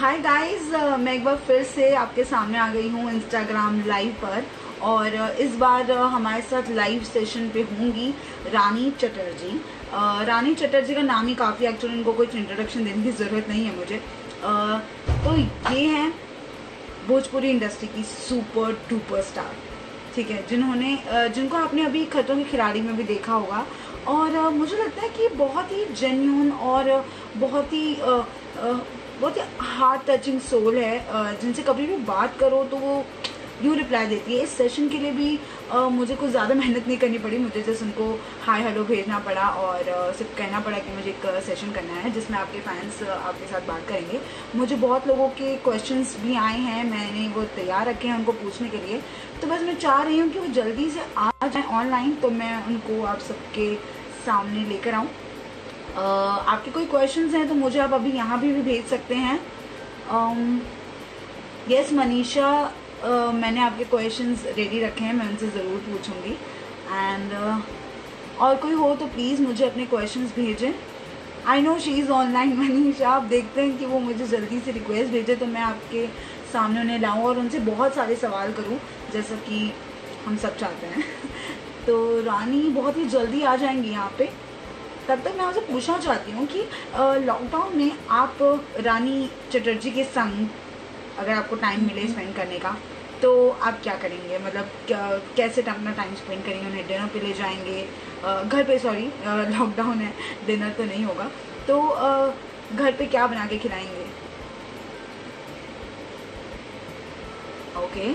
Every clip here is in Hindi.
हाय गाइस, मैं एक बार फिर से आपके सामने आ गई हूँ इंस्टाग्राम लाइव पर। और इस बार हमारे साथ लाइव सेशन पे होंगी रानी चटर्जी। रानी चटर्जी का नाम ही काफ़ी, एक्चुअली इनको कुछ इंट्रोडक्शन देने की ज़रूरत नहीं है मुझे। तो ये हैं भोजपुरी इंडस्ट्री की सुपर डुपर स्टार, ठीक है, जिनको आपने अभी खतरों के खिलाड़ी में भी देखा होगा। और मुझे लगता है कि बहुत ही जेन्यून और बहुत ही बहुत ही हार्ट टचिंग सोल है। जिनसे कभी भी बात करो तो वो यूँ रिप्लाई देती है। इस सेशन के लिए भी मुझे कुछ ज़्यादा मेहनत नहीं करनी पड़ी, मुझे जस्ट उनको हाय हेलो भेजना पड़ा और सिर्फ कहना पड़ा कि मुझे एक सेशन करना है जिसमें आपके फैंस आपके साथ बात करेंगे। मुझे बहुत लोगों के क्वेश्चंस भी आए हैं, मैंने वो तैयार रखे हैं उनको पूछने के लिए। तो बस मैं चाह रही हूँ कि वो जल्दी से आ जाए ऑनलाइन, तो मैं उनको आप सबके सामने लेकर आऊँ। आपके कोई क्वेश्चंस हैं तो मुझे आप अभी यहाँ भी भेज सकते हैं। यस मनीषा, मैंने आपके क्वेश्चंस रेडी रखे हैं, मैं उनसे ज़रूर पूछूंगी। एंड और कोई हो तो प्लीज़ मुझे अपने क्वेश्चंस भेजें। I know she is online Manisha, आप देखते हैं कि वो मुझे जल्दी से रिक्वेस्ट भेजे तो मैं आपके सामने उन्हें लाऊं और उनसे बहुत सारे सवाल करूं जैसा कि हम सब चाहते हैं। तो रानी बहुत ही जल्दी आ जाएंगी यहाँ पे। तब तक मैं आपसे पूछना चाहती हूँ कि लॉकडाउन में आप रानी चटर्जी के संग अगर आपको टाइम मिले स्पेंड करने का तो आप क्या करेंगे? मतलब कैसे अपना टाइम स्पेंड करेंगे? उन्हें डिनर पे ले जाएंगे? घर पे, सॉरी, लॉकडाउन है, डिनर तो नहीं होगा, तो घर पे क्या बना के खिलाएंगे? ओके,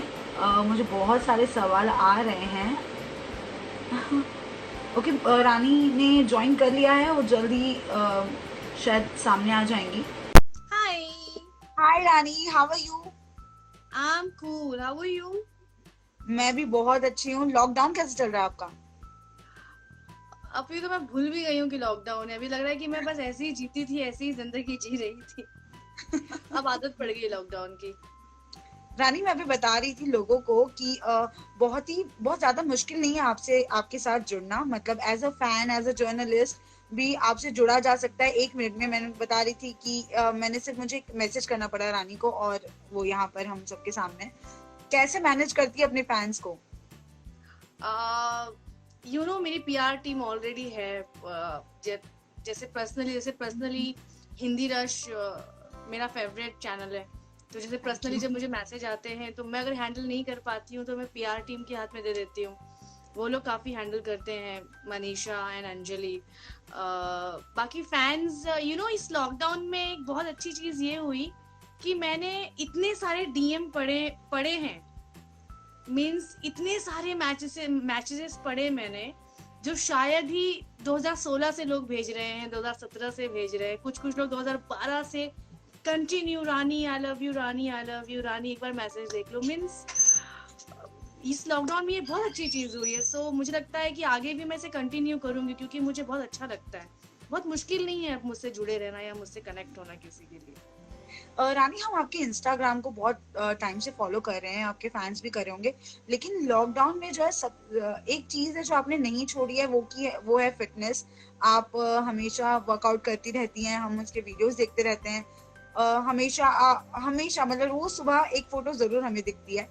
मुझे बहुत सारे सवाल आ रहे हैं। ओके, रानी ने ज्वाइन कर लिया है, वो जल्दी शायद सामने आ जाएंगी। Hi, hi Rani, how are you? I'm cool. How are you? मैं भी बहुत अच्छी हूँ। लॉकडाउन कैसे चल रहा है आपका? अभी तो मैं भूल भी गई हूँ कि लॉकडाउन है। अभी लग रहा है कि मैं बस ऐसे ही जीती थी, ऐसे ही जिंदगी जी रही थी। अब आदत पड़ गई लॉकडाउन की। रानी, मैं अभी बता रही थी लोगों को कि बहुत ज़्यादा मुश्किल नहीं है आपसे आपके साथ जुड़ना। मतलब as a fan, as a journalist भी आपसे जुड़ा जा सकता है 1 मिनट में। मैंने बता रही थी कि मुझे एक मैसेज करना पड़ा रानी को और वो यहाँ पर हम सबके सामने। कैसे मैनेज करती है अपने फैंस को? मेरी पीआर टीम ऑलरेडी है। जैसे पर्सनली हिंदी रश मेरा फेवरेट चैनल है। तो जैसे पर्सनली जब मुझे मैसेज आते हैं तो मैं अगर हैंडल नहीं कर पाती हूँ तो मैं पीआर टीम के हाथ में दे देती हूँ। वो लोग काफी हैंडल करते हैं, मनीषा एंड अंजलि। बाकी फैंस, इस लॉकडाउन में एक बहुत अच्छी चीज ये हुई कि मैंने इतने सारे डीएम पढ़े हैं। मीन्स इतने सारे मैचेस पढ़े मैंने, जो शायद ही 2016 से लोग भेज रहे हैं, 2017 से भेज रहे हैं, कुछ लोग 2012 से continue Rani I love you, Rani I love you, Rani एक बार मैसेज देख लो। मीन्स इस लॉकडाउन में ये बहुत अच्छी चीज हुई है। सो मुझे लगता है कि आगे भी मैं इसे कंटिन्यू करूंगी क्योंकि मुझे बहुत अच्छा लगता है। बहुत मुश्किल नहीं है मुझसे जुड़े रहना या मुझसे कनेक्ट होना किसी के लिए। रानी, हम आपके इंस्टाग्राम को बहुत टाइम से फॉलो कर रहे हैं, आपके फैंस भी कर रहे होंगे, लेकिन लॉकडाउन में जो है एक चीज है जो आपने नहीं छोड़ी है, वो है फिटनेस। आप हमेशा वर्कआउट करती रहती हैं, हम उसके वीडियोस देखते रहते हैं। हमेशा मतलब रोज सुबह एक फोटो जरूर हमें दिखती है।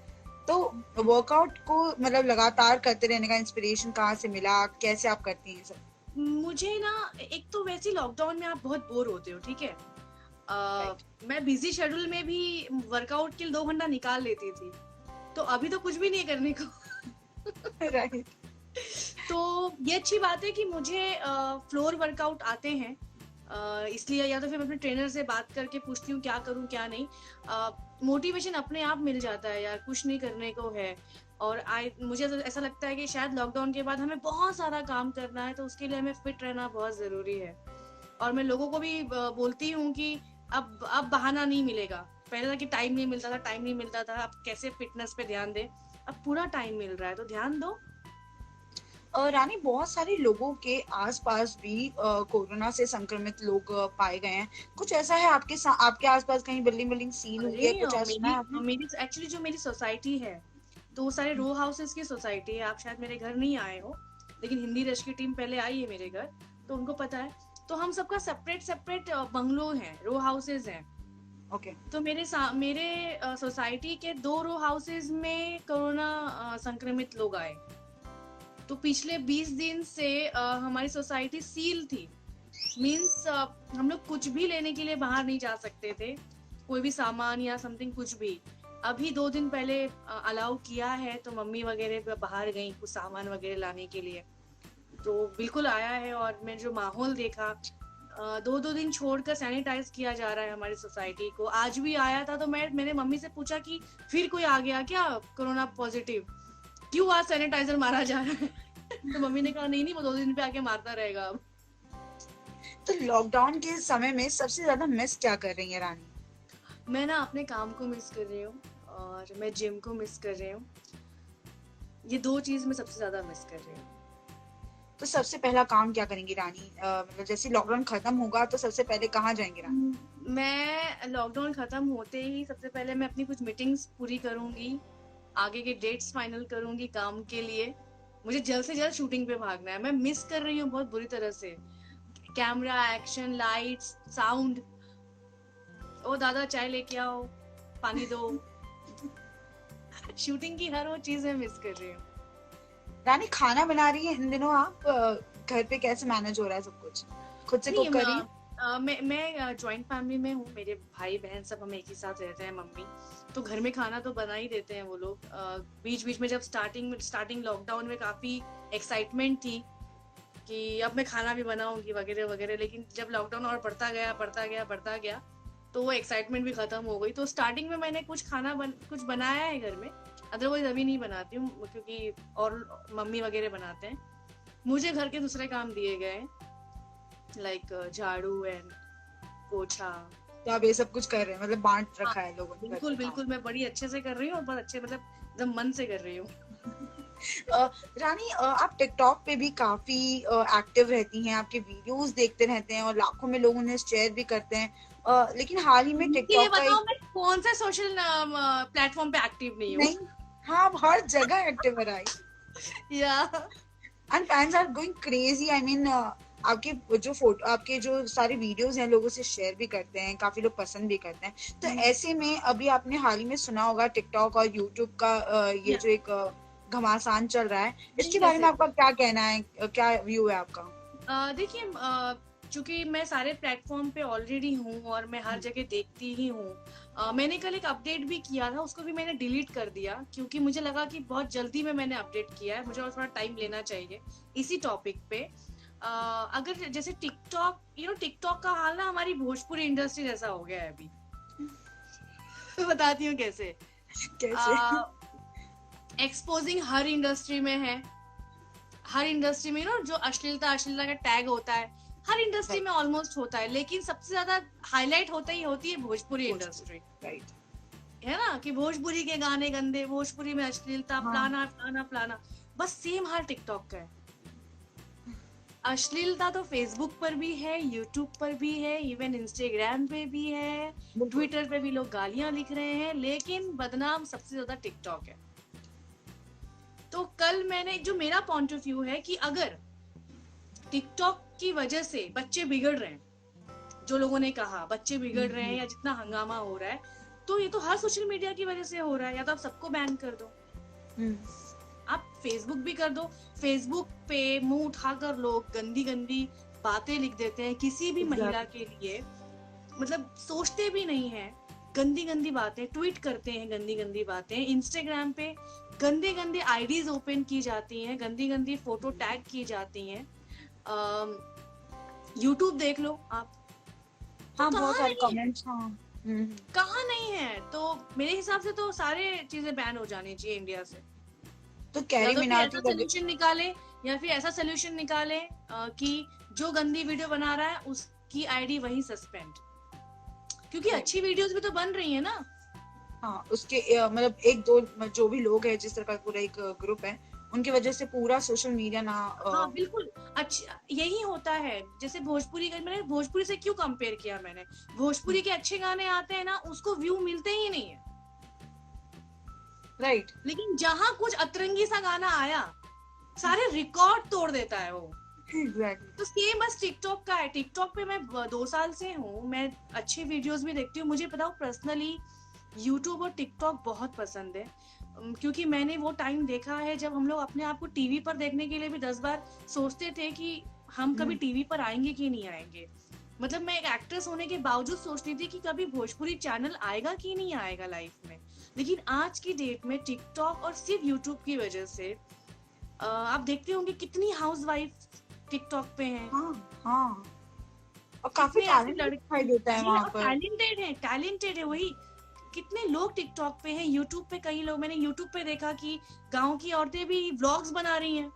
तो वर्कआउट को मतलब लगातार करते रहने का इंस्पिरेशन कहाँ से मिला? कैसे आप करती हैं सब? मुझे ना, एक तो वैसे लॉकडाउन में आप बहुत बोर होते हो, ठीक है। राइट। मैं बिजी शेड्यूल में भी वर्कआउट के लिए 2 घंटा निकाल लेती थी। तो अभी तो कुछ भी नहीं करने को। राइट। तो ये अच्छी बात है कि मुझे फ्लोर वर्कआउट आते हैं। इसलिए या तो फिर मैं अपने ट्रेनर से बात करके पूछती हूँ क्या करूँ क्या नहीं। मोटिवेशन अपने आप मिल जाता है यार, कुछ नहीं करने को है। और मुझे ऐसा लगता है कि शायद लॉकडाउन के बाद हमें बहुत सारा काम करना है, तो उसके लिए हमें फिट रहना बहुत जरूरी है। और मैं लोगों को भी बोलती हूँ कि अब बहाना नहीं मिलेगा। पहले था कि टाइम नहीं मिलता था, अब कैसे फिटनेस पे ध्यान दें। अब पूरा टाइम मिल रहा है तो ध्यान दो। रानी, बहुत सारे लोगों के आसपास भी कोरोना से संक्रमित लोग पाए गए हैं। कुछ ऐसा है आपके आसपास कहीं बिल्डिंग सील हुई है? अरे कुछ ऐसा सुना है आपने? मेरी एक्चुअली जो मेरी सोसाइटी है, तो वो सारे रो हाउसेस की सोसाइटी है। आप शायद मेरे घर नहीं आए हो, लेकिन हिंदी रश की टीम पहले आई है मेरे घर, तो उनको पता है। तो हम सबका सेपरेट सेपरेट बंगलो हैं, रो हाउसेस हैं। ओके। तो मेरे सोसाइटी के 2 रो हाउसेज में कोरोना संक्रमित लोग आए। तो पिछले 20 दिन से हमारी सोसाइटी सील थी। मीन्स हम लोग कुछ भी लेने के लिए बाहर नहीं जा सकते थे, कोई भी सामान या समथिंग कुछ भी। अभी 2 दिन पहले अलाउ किया है, तो मम्मी वगैरह बाहर गई कुछ सामान वगैरह लाने के लिए, तो बिल्कुल आया है। और मैंने जो माहौल देखा, 2-2 दिन छोड़कर सैनिटाइज किया जा रहा है हमारी सोसाइटी को। आज भी आया था, तो मैंने मम्मी से पूछा कि फिर कोई आ गया क्या कोरोना पॉजिटिव, क्यों आज सैनिटाइजर मारा जा रहा है? तो मम्मी ने कहा नहीं, वो 2 दिन पे आके मारता रहेगा अब। तो लॉकडाउन के समय में सबसे ज्यादा मिस क्या कर रही है रानी? मैं ना अपने काम को मिस कर रही हूँ और मैं जिम को मिस कर रही हूँ। ये 2 चीज मैं सबसे ज्यादा मिस कर रही हूँ। तो सबसे पहला काम क्या करेंगी रानी? मतलब जैसे लॉकडाउन खत्म होगा तो सबसे पहले कहाँ जाएंगी रानी? मैं लॉकडाउन खत्म होते ही सबसे पहले मैं अपनी कुछ मीटिंग्स पूरी करूंगी, आगे के डेट्स फाइनल करूंगी काम के लिए। मुझे जल्द से जल्द शूटिंग पे भागना है। मैं मिस कर रही हूँ बहुत बुरी तरह से। Camera, action, lights, sound. ओ दादा चाय लेके आओ, पानी दो। शूटिंग की हर वो चीज मैं मिस कर रही हूँ। रानी खाना बना रही है इन दिनों आप? घर पे कैसे मैनेज हो रहा है सब कुछ? खुद से कुक कर रही है? मैं जॉइंट फैमिली में हूँ। मेरे भाई बहन सब हम एक ही साथ रहते हैं, मम्मी तो घर में खाना तो बना ही देते हैं वो लोग। बीच बीच में जब स्टार्टिंग लॉकडाउन में काफी एक्साइटमेंट थी कि अब मैं खाना भी बनाऊंगी वगैरह वगैरह, लेकिन जब लॉकडाउन और बढ़ता गया तो वो एक्साइटमेंट भी खत्म हो गई। तो स्टार्टिंग में मैंने कुछ कुछ बनाया है घर में, अदरवाइज अभी नहीं बनाती हूँ क्योंकि और मम्मी वगैरह बनाते हैं। मुझे घर के दूसरे काम दिए गए, लाइक झाड़ू एंड पोछा। तो आप ये सब कुछ कर रहे हैं, मतलब बांट रखा है लोगों ने? बिल्कुल बिल्कुल, मैं बड़ी अच्छे से कर रही हूँ और बहुत अच्छे, मतलब एकदम मन से कर रही हूँ। रानी आप टिकटॉक पे भी काफी एक्टिव रहती हैं, आपके वीडियोस देखते रहते हैं और लाखों में लोग उन्हें शेयर भी करते हैं। लेकिन हाल ही में टिकटॉक का मैं कौन से सोशल प्लेटफॉर्म पे एक्टिव नहीं हूँ? हाँ, आप हर जगह एक्टिव है Rani. Yeah and fans are going crazy. I mean आपके जो फोटो, आपके जो सारे वीडियोस हैं लोगों से शेयर भी करते हैं, काफी लोग पसंद भी करते हैं। तो ऐसे में अभी आपने हाल ही में सुना होगा टिकटॉक और यूट्यूब का ये जो एक घमासान चल रहा है, इसके बारे में आपका क्या कहना है, क्या व्यू है आपका? देखिए, चूंकि मैं सारे प्लेटफॉर्म पे ऑलरेडी हूँ और मैं हर जगह देखती ही हूँ। मैंने कल एक अपडेट भी किया था, उसको भी मैंने डिलीट कर दिया क्योंकि मुझे लगा कि बहुत जल्दी में मैंने अपडेट किया है, मुझे और थोड़ा टाइम लेना चाहिए इसी टॉपिक पे। अगर जैसे टिकटॉक का हाल ना हमारी भोजपुरी इंडस्ट्री जैसा हो गया है अभी। बताती हूँ कैसे। एक्सपोजिंग हर इंडस्ट्री में है, हर इंडस्ट्री में जो अश्लीलता का टैग होता है, हर इंडस्ट्री में ऑलमोस्ट होता है, लेकिन सबसे ज्यादा हाईलाइट होती है भोजपुरी इंडस्ट्री, है ना, कि भोजपुरी के गाने गंदे, भोजपुरी में अश्लीलता, फलाना फलाना फलाना। बस सेम हाल टिकटॉक का है। अश्लीलता तो फेसबुक पर भी है, यूट्यूब पर भी है, इवन इंस्टाग्राम पे भी है, ट्विटर पे भी लोग गालियां लिख रहे हैं, लेकिन बदनाम सबसे ज्यादा टिकटॉक है। तो कल मैंने जो मेरा पॉइंट ऑफ व्यू है कि अगर टिकटॉक की वजह से बच्चे बिगड़ रहे हैं, जो लोगों ने कहा बच्चे बिगड़ रहे हैं या जितना हंगामा हो रहा है, तो ये तो हर सोशल मीडिया की वजह से हो रहा है। या तो आप सबको बैन कर दो, आप फेसबुक भी कर दो। फेसबुक पे मुंह उठाकर लोग गंदी गंदी बातें लिख देते हैं किसी भी महिला के लिए, मतलब सोचते भी नहीं है, गंदी गंदी बातें ट्वीट करते हैं, गंदी गंदी बातें। इंस्टाग्राम पे गंदे गंदे आईडीज ओपन की जाती हैं, गंदी गंदी फोटो टैग की जाती हैं। यूट्यूब देख लो आप, हाँ, बहुत सारे कमेंट्स। कहाँ नहीं है। तो मेरे हिसाब से तो सारे चीजें बैन हो जानी चाहिए इंडिया से। तो कैरी मिनाटी सोल्यूशन निकाले या फिर ऐसा सोल्यूशन निकाले कि जो गंदी वीडियो बना रहा है उसकी आईडी वही सस्पेंड, क्योंकि अच्छी वीडियोस भी तो बन रही है ना। हाँ, उसके मतलब एक दो जो भी लोग हैं, जिस तरह का पूरा एक ग्रुप है, उनकी वजह से पूरा सोशल मीडिया ना हाँ बिल्कुल अच्छा यही होता है। जैसे भोजपुरी का, मैंने भोजपुरी से क्यों कंपेयर किया, मैंने भोजपुरी के अच्छे गाने आते हैं ना, उसको व्यू मिलते ही नहीं है, राइट। लेकिन जहां कुछ अतरंगी सा गाना आया, सारे रिकॉर्ड तोड़ देता है वो। एग्जैक्टली। तो सेम बस टिकटॉक का है। टिकटॉक पे मैं 2 साल से हूँ, मैं अच्छे वीडियोस भी देखती हूँ। मुझे बताऊँ पर्सनली यूट्यूब और टिकटॉक बहुत पसंद है, क्योंकि मैंने वो टाइम देखा है जब हम लोग अपने आप को टीवी पर देखने के लिए भी 10 बार सोचते थे कि हम कभी टीवी पर आएंगे कि नहीं आएंगे। मतलब मैं एक एक्ट्रेस होने के बावजूद सोचती थी कि कभी भोजपुरी चैनल आएगा कि नहीं आएगा लाइफ में। लेकिन आज की डेट में टिकटॉक और सिर्फ यूट्यूब की वजह से आप देखते होंगे कितनी हाउसवाइफ टिकटॉक पे हैं, हाँ हाँ, और काफी कितने ऐसे टैलेंट भी दिखाई लड़के देता है जी वहां और पर। टैलेंटेड है वही। कितने लोग टिकटॉक पे हैं, यूट्यूब पे कई लोग, मैंने यूट्यूब पे देखा कि गांव की औरतें भी व्लॉग्स बना रही हैं,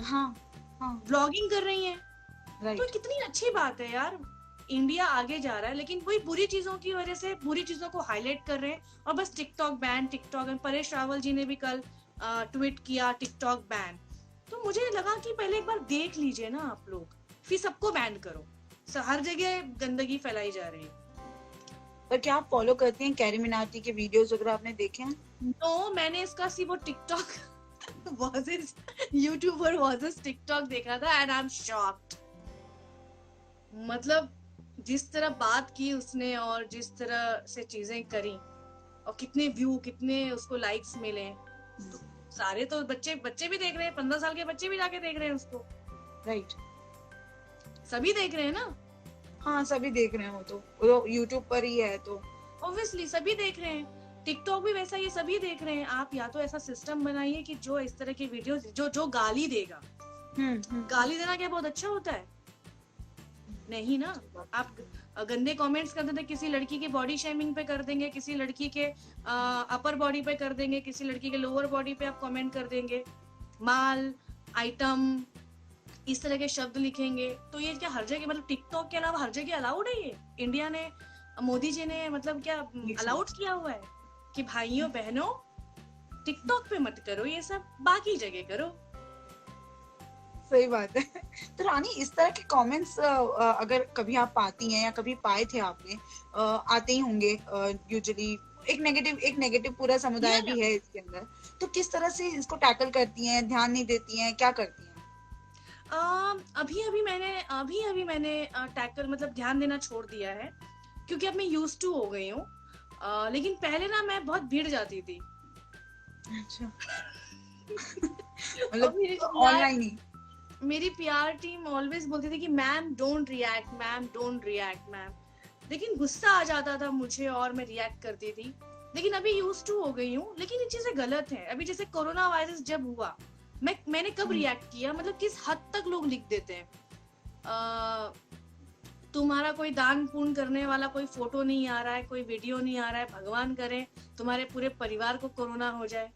हाँ हाँ, व्लॉगिंग कर रही हैं। तो राइट। कितनी अच्छी बात है यार, इंडिया आगे जा रहा है। लेकिन वही बुरी चीजों की वजह से बुरी चीजों को हाईलाइट कर रहे हैं, और बस TikTok ban, TikTok ban. Paresh Rawal ji ने भी कल ट्वीट किया टिकटॉक बैन। तो मुझे लगा कि पहले एक बार देख लीजिए ना आप लोग, फिर सबको बैन करो। हर जगह गंदगी फैलाई जा रही है। पर क्या आप फॉलो करती हैं कैरी मिनाटी के वीडियोस वगैरह, आपने देखे हैं? नो, मैंने इसका सिर्फ वो TikTok versus YouTuber versus TikTok देखा था, एंड आई एम शॉक्ड। मतलब जिस तरह बात की उसने और जिस तरह से चीजें करी, और कितने व्यू, कितने उसको लाइक्स मिले, तो सारे तो बच्चे बच्चे भी देख रहे हैं, 15 साल के बच्चे भी जाके देख रहे हैं उसको। राइट। सभी देख रहे हैं ना, हाँ सभी देख रहे हैं, वो यूट्यूब पर ही है तो। ऑब्वियसली सभी देख रहे हैं। टिकटॉक भी वैसा, ये सभी देख रहे हैं। आप या तो ऐसा सिस्टम बनाइए कि जो इस तरह की वीडियो, जो जो गाली देगा, गाली देना क्या बहुत अच्छा होता है? नहीं ना। आप गंदे कमेंट्स कर देते, किसी लड़की की बॉडी शेमिंग पे कर देंगे, किसी लड़की के अपर बॉडी पे कर देंगे, किसी लड़की के लोअर बॉडी पे आप कमेंट कर देंगे, माल, आइटम, इस तरह के शब्द लिखेंगे। तो ये क्या हर जगह, मतलब टिकटॉक के अलावा हर जगह अलाउड है? ये इंडिया ने, मोदी जी ने मतलब क्या अलाउड किया हुआ है कि भाइयों बहनों टिकटॉक पे मत करो ये सब, बाकी जगह करो। सही बात है। तो रानी, इस तरह के कमेंट्स अगर कभी आप पाती हैं या कभी पाए थे आपने, आते ही होंगे यूजुअली। एक नेगेटिव पूरा समुदाय भी है इसके अंदर, तो किस तरह से इसको टैकल करती हैं, ध्यान नहीं देती हैं, क्या करती हैं? अभी मैंने टैकल मतलब ध्यान देना छोड़ दिया है, क्योंकि अब मैं यूज्ड टू हो गई हूँ। लेकिन पहले ना मैं बहुत भीड़ जाती थी। अच्छा। मतलब ऑनलाइन ही? मेरी पीआर टीम ऑलवेज बोलती थी कि ma'am don't react, ma'am don't react, ma'am. लेकिन गुस्सा आ जाता था मुझे और मैं रिएक्ट करती थी। लेकिन अभी यूज्ड टू हो गई हूँ। लेकिन ये चीजें गलत है। अभी जैसे कोरोना वायरस जब हुआ, मैंने कब रिएक्ट किया, मतलब किस हद तक लोग लिख देते हैं, तुम्हारा कोई दान पुण्य करने वाला कोई फोटो नहीं आ रहा है, कोई वीडियो नहीं आ रहा है, भगवान करे तुम्हारे पूरे परिवार को कोरोना हो जाए,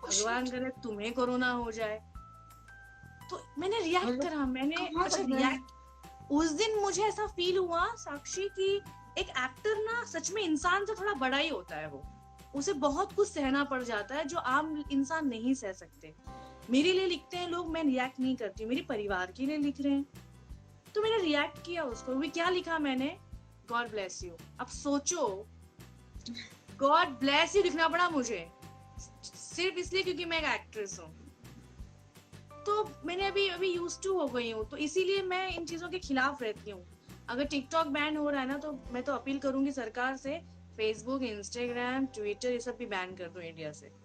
भगवान करे तुम्हें कोरोना हो जाए। तो मैंने रिएक्ट करा, मैंने अच्छा रिएक्ट। उस दिन मुझे ऐसा फील हुआ साक्षी कि एक एक्टर ना सच में इंसान से थोड़ा बड़ा ही होता है। वो उसे बहुत कुछ सहना पड़ जाता है जो आम इंसान नहीं सह सकते। मेरे लिए लिखते हैं लोग, मैं रिएक्ट नहीं करती, मेरे परिवार के लिए लिख रहे हैं। तो मैंने रिएक्ट किया उसको भी। क्या लिखा मैंने? God bless you. अब सोचो, गॉड ब्लेस यू लिखना पड़ा मुझे सिर्फ इसलिए क्योंकि मैं एक एक्ट्रेस हूँ। तो मैंने अभी यूज्ड टू हो गई हूँ, तो इसीलिए मैं इन चीजों के खिलाफ रहती हूँ। अगर टिकटॉक बैन हो रहा है ना, तो मैं तो अपील करूंगी सरकार से, फेसबुक, इंस्टाग्राम, ट्विटर, ये सब भी बैन कर दो इंडिया से।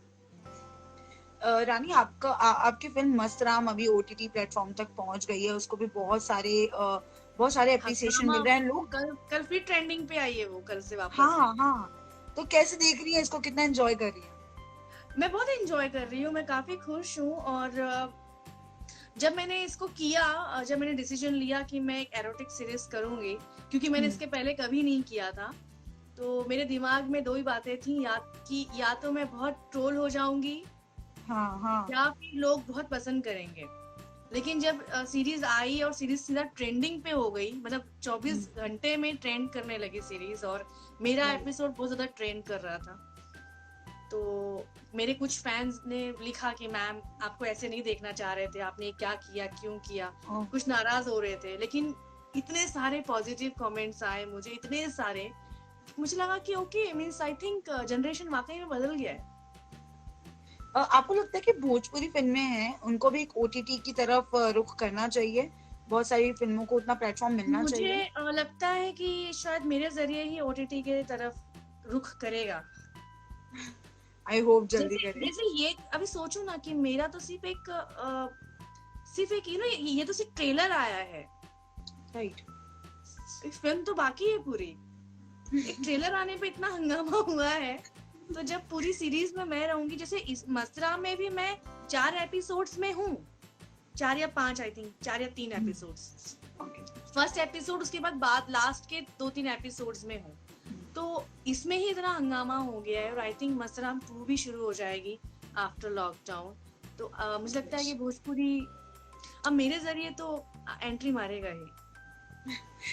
रानी, आपकी फिल्म मस्त राम अभी ओटीटी प्लेटफॉर्म तक पहुंच गई है, उसको भी बहुत सारे एप्रिसिएशन मिल रहे हैं। लोग कल फिर ट्रेंडिंग पे आई है वो, कल से वापस। हाँ। तो कैसे देख रही है इसको, कितना एंजॉय कर रही है? मैं बहुत एंजॉय कर रही हूँ, मैं काफी खुश हूँ। और जब मैंने इसको किया, जब मैंने डिसीजन लिया कि मैं एक एरोटिक सीरीज करूंगी, क्योंकि मैंने इसके पहले कभी नहीं किया था, तो मेरे दिमाग में 2 ही बातें थी, या तो मैं बहुत ट्रोल हो जाऊंगी, हाँ। या फिर लोग बहुत पसंद करेंगे। लेकिन जब सीरीज आई और सीरीज सीधा ट्रेंडिंग पे हो गई, मतलब 24 घंटे में ट्रेंड करने लगी सीरीज, और मेरा एपिसोड बहुत ज्यादा ट्रेंड कर रहा था। तो मेरे कुछ फैंस ने लिखा कि मैम आपको ऐसे नहीं देखना चाह रहे थे, आपने क्या किया, क्यों किया, कुछ नाराज हो रहे थे। लेकिन इतने सारे पॉजिटिव कमेंट्स आए मुझे, इतने सारे, मुझे लगा कि okay, means I think generation वाकई में बदल गया है। आपको लगता है कि भोजपुरी फिल्में हैं उनको भी एक ओटीटी की तरफ रुख करना चाहिए? बहुत सारी फिल्मों को उतना प्लेटफॉर्म मिलना मुझे चाहिए? लगता है कि शायद मेरे जरिए ही ओटीटी के तरफ रुख करेगा। आई होप जल्दी जैसे करें। जैसे ये अभी सोचो ना कि मेरा तो सिर्फ एक ये तो सिर्फ ट्रेलर आया है, राइट। फिल्म तो बाकी है पूरी। एक ट्रेलर आने पे इतना हंगामा हुआ है, तो जब पूरी सीरीज में मैं रहूंगी, जैसे इस मसरा में भी मैं 4 एपिसोड्स में हूँ, 4 या 5, आई थिंक 4 या 3 एपिसोड्स। फर्स्ट एपिसोड, उसके बाद लास्ट के 2-3 एपिसोड्स में हूँ। तो इसमें ही इतना हंगामा हो गया है, और आई थिंक मसराम 2 भी शुरू हो जाएगी आफ्टर लॉकडाउन। तो मुझे लगता है कि भोजपुरी अब मेरे जरिए तो एंट्री मारेगा ही।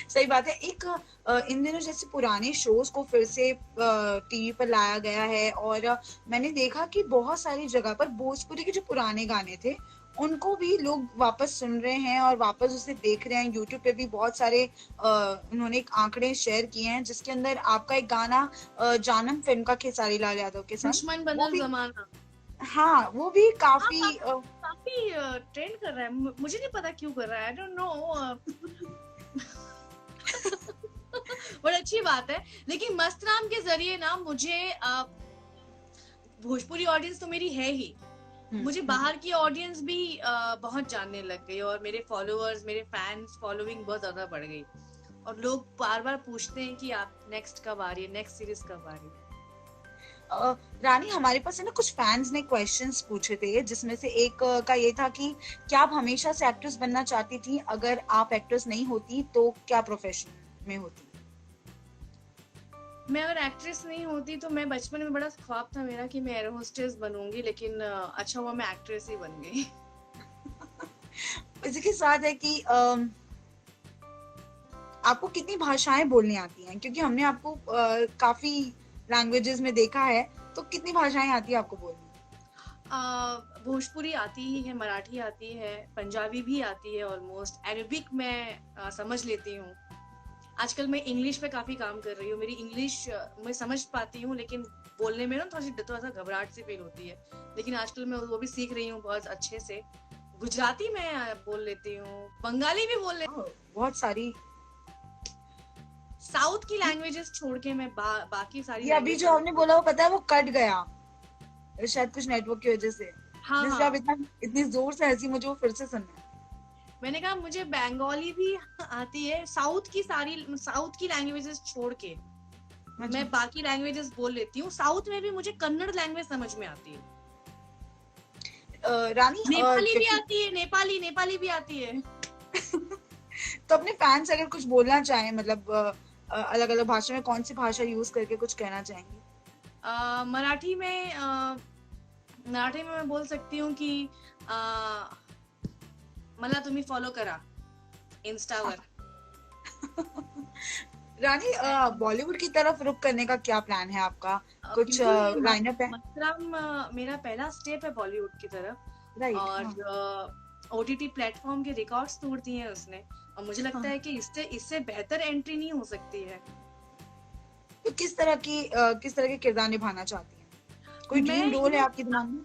सही बात है। एक इन दिनों जैसे पुराने शोज को फिर से टीवी पर लाया गया है, और मैंने देखा कि बहुत सारी जगह पर भोजपुरी के जो पुराने गाने थे उनको भी लोग वापस सुन रहे हैं और वापस उसे देख रहे हैं। यूट्यूब पे भी बहुत सारे उन्होंने एक आंकड़े शेयर किए हैं जिसके अंदर आपका एक गाना जानम फिल्म का खेसारी लाल यादव के साथ, दुश्मन वो बदल भी, जमाना, हाँ वो भी काफी काफी ट्रेंड कर रहा है। मुझे नहीं पता क्यों कर रहा है, आई डोंट नो। बड़ी अच्छी बात है। लेकिन मस्तराम के जरिए ना मुझे भोजपुरी ऑडियंस तो मेरी है ही, मुझे बाहर की ऑडियंस भी बहुत जानने लग गई, और मेरे फॉलोअर्स, मेरे फैंस फॉलोइंग बहुत ज्यादा बढ़ गई, और लोग बार बार पूछते हैं कि आप नेक्स्ट कब आ रही है, नेक्स्ट सीरीज कब आ रही है। रानी, हमारे पास है ना कुछ फैंस ने क्वेश्चंस पूछे थे, जिसमें से एक का ये था कि क्या आप हमेशा से एक्ट्रेस बनना चाहती थी? अगर आप एक्ट्रेस नहीं होती तो क्या प्रोफेशन में होती? मैं अगर एक्ट्रेस नहीं होती तो मैं बचपन में बड़ा ख्वाब था मेरा कि मैं एयर होस्टेस बनूंगी, लेकिन अच्छा हुआ मैं एक्ट्रेस ही बन गई। इसके साथ है कि आपको कितनी भाषाएं बोलनी आती हैं? क्योंकि हमने आपको काफी लैंग्वेजेस में देखा है, तो कितनी भाषाएं आती है आपको बोलनी? भोजपुरी आती ही है, मराठी आती है, पंजाबी भी आती है ऑलमोस्ट, अरबिक मैं समझ लेती हूँ। आजकल मैं इंग्लिश पे काफी काम कर रही हूँ। मेरी इंग्लिश मैं समझ पाती हूँ, लेकिन बोलने में ना थोड़ा सा घबराहट सी फील होती है, लेकिन आजकल मैं वो भी सीख रही हूँ बहुत अच्छे से। गुजराती मैं बोल लेती हूँ, बंगाली भी बोल लेती हूँ, बहुत सारी। साउथ की लैंग्वेजेस छोड़ के मैं बाकी सारी ये अभी जो आपने बोला वो पता है वो कट गया शायद कुछ नेटवर्क की वजह से। हाँ, जिससे आप इतनी जोर से हंसी, मुझे वो फिर से सुनना है। मैंने कहा मुझे बंगाली भी आती है, साउथ की लैंग्वेजेस छोड़ के मैं बाकी लैंग्वेजेस बोल लेती हूँ। साउथ में भी मुझे कन्नड़ लैंग्वेज समझ में आती है। रानी, नेपाली भी आती है, नेपाली भी आती है। तो अपने फैंस अगर कुछ बोलना चाहें, मतलब अलग अलग भाषा में, कौन सी भाषा यूज करके कुछ कहना चाहेंगे? मराठी में मैं बोल सकती हूँ कि मला तुम्ही फॉलो करा इंस्टावर। रानी, बॉलीवुड की तरफ रुख करने का क्या प्लान है आपका? कुछ लाइनअप है? मसराम मेरा पहला स्टेप है बॉलीवुड की तरफ, राइट। और ओटीटी प्लेटफॉर्म के रिकॉर्ड्स तोड़ दिए हैं उसने, और मुझे लगता है कि इससे बेहतर एंट्री नहीं हो सकती है। तो किस तरह के किरदार निभाना चाहती हैं? कोई ड्रीम रोल है आपके दिमाग में?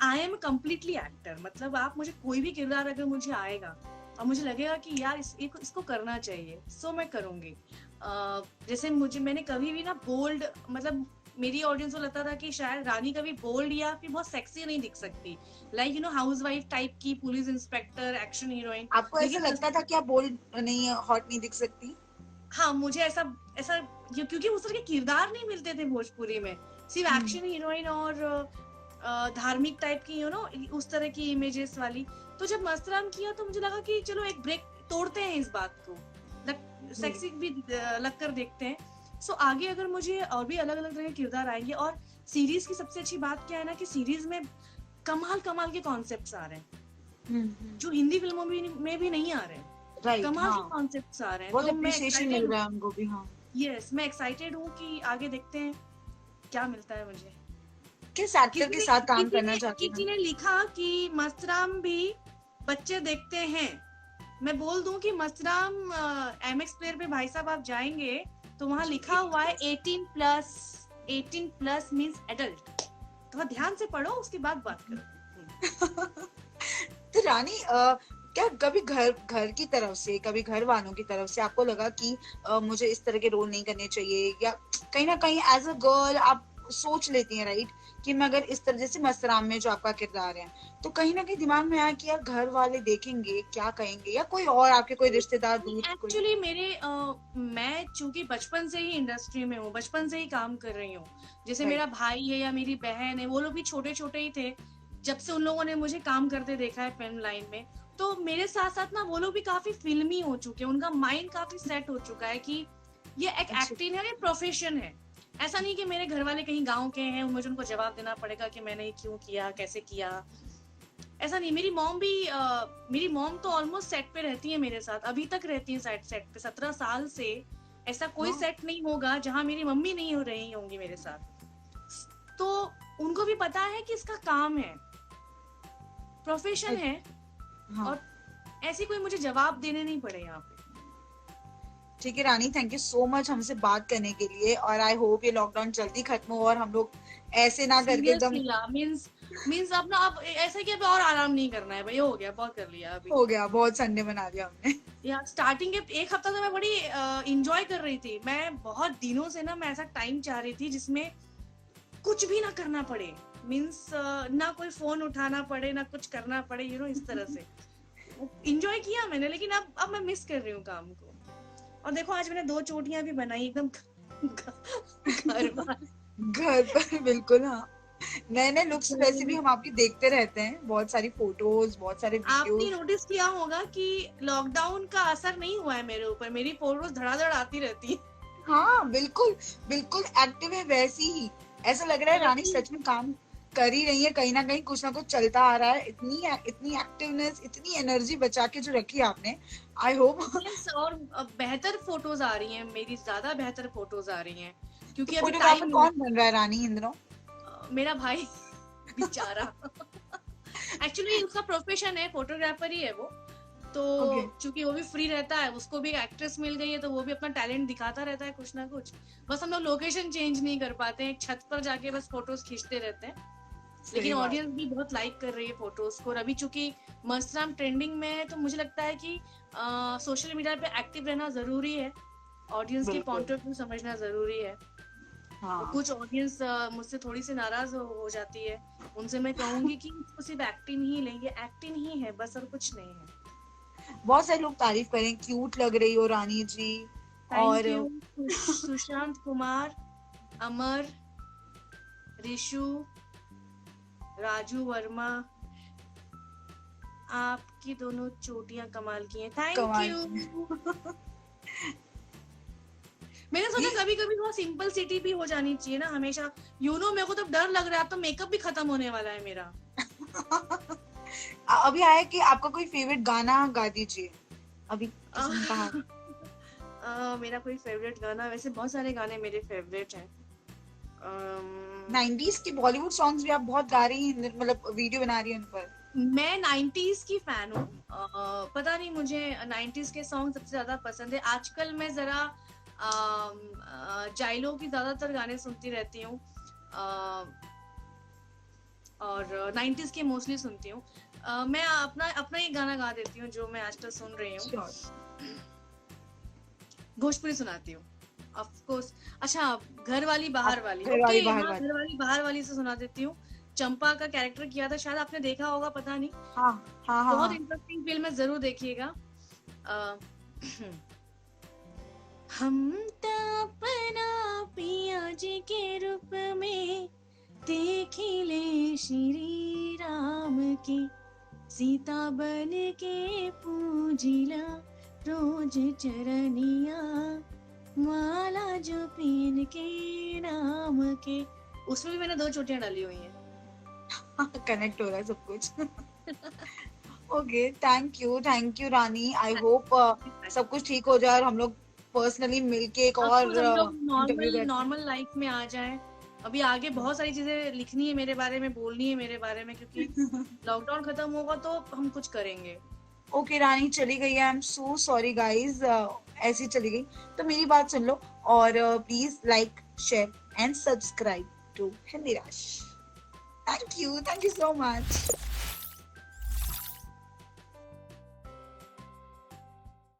आई एम कम्प्लीटली एक्टर, मतलब आप मुझे कोई भी किरदार अगर मुझे आएगा और मुझे लगेगा कि यार इसको करना चाहिए, सो मैं करूंगी। जैसे मैंने कभी भी ना बोल्ड, मतलब मेरी ऑडियंस को लगता था कि शायद रानी कभी बोल्ड या फिर बहुत सेक्सी नहीं दिख सकती, लाइक हाउसवाइफ टाइप की, पुलिस इंस्पेक्टर, एक्शन हीरोइन। आपको ऐसा लगता था कि आप बोल्ड नहीं, हॉट नहीं दिख सकती? हाँ, मुझे ऐसा क्योंकि उस तरह के किरदार नहीं मिलते थे भोजपुरी में, सिर्फ एक्शन हीरोइन और धार्मिक टाइप की उस तरह की इमेजेस वाली। तो जब मस्तराम किया तो मुझे लगा कि चलो एक ब्रेक तोड़ते हैं इस बात को, सेक्सी भी लग कर देखते हैं। सो आगे अगर मुझे और भी अलग अलग तरह के किरदार आएंगे, और सीरीज की सबसे अच्छी बात क्या है ना कि सीरीज में कमाल के कॉन्सेप्ट्स आ रहे हैं जो हिंदी फिल्मों में भी नहीं आ रहे हैं। कमाल के कॉन्सेप्ट्स आ रहे हैं, बहुत अप्रिशिएशन मिल रहा है उनको भी। हाँ, यस, मैं एक्साइटेड हूँ कि आगे देखते हैं क्या मिलता है मुझे। किस एक्टर के साथ काम करना चाहती हैं? किसी ने लिखा कि मस्तराम भी बच्चे देखते हैं। मैं बोल दूं कि मस्तराम एमएक्स प्लेयर पे भाई साहब आप जाएंगे तो वहां लिखा हुआ है 18+ मींस एडल्ट। थोड़ा ध्यान से पढ़ो, उसके बाद बात करो। तो रानी क्या कभी घर की तरफ से, कभी घर वालों की तरफ से आपको लगा कि मुझे इस तरह के रोल नहीं करने चाहिए, या कहीं ना कहीं एज अ गर्ल आप सोच लेती हैं राइट कि मैं अगर इस तरह, जैसे मस्तराम में जो आपका किरदार है, तो कहीं ना कहीं दिमाग में आया कि यार घर वाले देखेंगे क्या कहेंगे, या कोई और आपके कोई रिश्तेदार दूर कोई? एक्चुअली मैं चूंकि बचपन से ही इंडस्ट्री में हूँ, बचपन से ही काम कर रही हूँ। जैसे Right. मेरा भाई है या मेरी बहन है, वो लोग भी छोटे छोटे ही थे जब से उन लोगों ने मुझे काम करते देखा है फिल्म लाइन में। तो मेरे साथ साथ ना वो लोग भी काफी फिल्मी हो चुके हैं, उनका माइंड काफी सेट हो चुका है कि ये एक अच्छा। एक्टिंग है, ये प्रोफेशन है। ऐसा नहीं कि मेरे घर वाले कहीं गांव के हैं, मुझे उनको जवाब देना पड़ेगा कि मैंने ये क्यों किया, कैसे किया। ऐसा नहीं। मेरी मॉम तो ऑलमोस्ट सेट पे रहती है मेरे साथ, अभी तक रहती है सेट पे। 17 साल से ऐसा कोई हाँ। सेट नहीं होगा जहां मेरी मम्मी नहीं हो रही होंगी मेरे साथ। तो उनको भी पता है कि इसका काम है, प्रोफेशन है, हाँ। और ऐसी कोई मुझे जवाब देने नहीं पड़े यहाँ पे। ठीक है रानी, थैंक यू सो मच हमसे बात करने के लिए, और आई होप ये लॉकडाउन जल्दी खत्म हो और हम लोग ऐसे ना करके एकदम मींस अब ना, अब ऐसा कि अब और आराम नहीं करना है भाई, हो गया, बहुत कर लिया अभी। हो गया, बहुत संडे बना लिया हमने। यार स्टार्टिंग के एक हफ्ता तो मैं बड़ी इंजॉय कर रही थी। मैं बहुत दिनों से ना, मैं ऐसा टाइम चाह रही थी जिसमें कुछ भी ना करना पड़े, मींस ना कोई फोन उठाना पड़े, ना कुछ करना पड़े, इस तरह से इंजॉय किया मैंने। लेकिन अब मैं मिस कर रही हूँ काम को। और देखो आज मैंने 2 चोटियां भी बनाई एकदम घर पर बिल्कुल। हाँ, नए नए लुक्स वैसे भी हम आपकी देखते रहते हैं, बहुत सारी फोटोज, बहुत सारे आपने वीडियोस। नोटिस किया होगा कि लॉकडाउन का असर नहीं हुआ है मेरे ऊपर, मेरी फोटोज धड़ाधड़ आती रहती है। हाँ बिल्कुल बिल्कुल एक्टिव है वैसी ही। ऐसा लग रहा है रानी सच में काम कर ही रही है, कहीं ना कहीं कुछ ना कुछ चलता आ रहा है। इतनी एक्टिवनेस, इतनी एनर्जी बचा के जो रखी है आपने, आई होप। और बेहतर फोटोज आ रही हैं मेरी, ज्यादा बेहतर फोटोज आ रही हैं, क्योंकि अभी फोटोग्राफर टाइम कौन बन रहा है रानी इन दिनों? मेरा भाई बेचारा। एक्चुअली उसका प्रोफेशन है, फोटोग्राफर ही है वो। तो चूंकि वो भी फ्री रहता है, उसको भी एक्ट्रेस मिल गई है, तो वो भी अपना टैलेंट दिखाता रहता है कुछ ना कुछ। बस हम लोग लोकेशन चेंज नहीं कर पाते हैं, छत पर जाके बस फोटोज खींचते रहते हैं। लेकिन ऑडियंस भी बहुत लाइक कर रही है फोटोज को। और अभी चूंकि मस्तराम ट्रेंडिंग में है, तो मुझे लगता है कि सोशल मीडिया पे एक्टिव रहना जरूरी है, ऑडियंस के पॉइंट ऑफ व्यू समझना जरूरी है। हाँ। कुछ ऑडियंस मुझसे थोड़ी सी नाराज हो जाती है, उनसे मैं कहूंगी कि इसको सिर्फ एक्टिंग ही लेंगे, एक्टिंग ही है बस, और कुछ नहीं है। बहुत सारे लोग तारीफ करें, क्यूट लग रही हो रानी जी। और सुशांत कुमार, अमर, ऋषु, राजू वर्मा, आपकी दोनों चोटियां कमाल की हैं। Thank you. मैंने सोचा कभी कभी थोड़ा सिंपल सिटी भी हो जानी चाहिए ना हमेशा। मेरे को तो डर लग रहा है, तो मेकअप भी खत्म होने वाला है मेरा। अभी आया कि आपका कोई फेवरेट गाना गा दीजिए अभी। मेरा कोई फेवरेट गाना, वैसे बहुत सारे गाने मेरे फेवरेट हैं। 90s के बॉलीवुड सॉन्ग्स भी आप बहुत गा रही हैं, मतलब वीडियो बना रही हैं उन पर। मैं 90s की फैन हूँ। पता नहीं, मुझे 90s के सॉन्ग सबसे ज्यादा पसंद है। आजकल मैं जरा जाइलो की ज्यादातर गाने सुनती रहती हूँ, और 90s के मोस्टली सुनती हूँ। मैं अपना एक गाना गा देती हूँ जो मैं आजकल सुन रही हूँ। भोजपुरी सुनाती हूँ ऑफ कोर्स। अच्छा, घर वाली बाहर वाली, घर वाली बाहर वाली से सुना देती हूँ। चंपा का कैरेक्टर किया था, शायद आपने देखा होगा, पता नहीं। हाँ, बहुत इंटरेस्टिंग फिल्म है, जरूर देखिएगा। हम अपना पिया जी के रूप में देखिले श्री राम की, सीता बन के पूजिला रोज चरनिया, माला जो पीन के नाम के। उसमें भी मैंने 2 चोटियां डाली हुई हैं। कनेक्ट हो रहा है सब कुछ। Okay, thank you Rani. I hope सब कुछ ठीक हो जाए और हम लोग पर्सनली मिलके एक और नॉर्मल लाइफ में आ जाए। अभी आगे बहुत सारी चीजें लिखनी है मेरे बारे में, बोलनी है मेरे बारे में, क्योंकि लॉकडाउन खत्म होगा तो हम कुछ करेंगे। ओके रानी चली गई, I am so sorry guys, ऐसी चली गई। तो मेरी बात सुन लो, और please like, share and subscribe to Hindi राश। Thank you so much.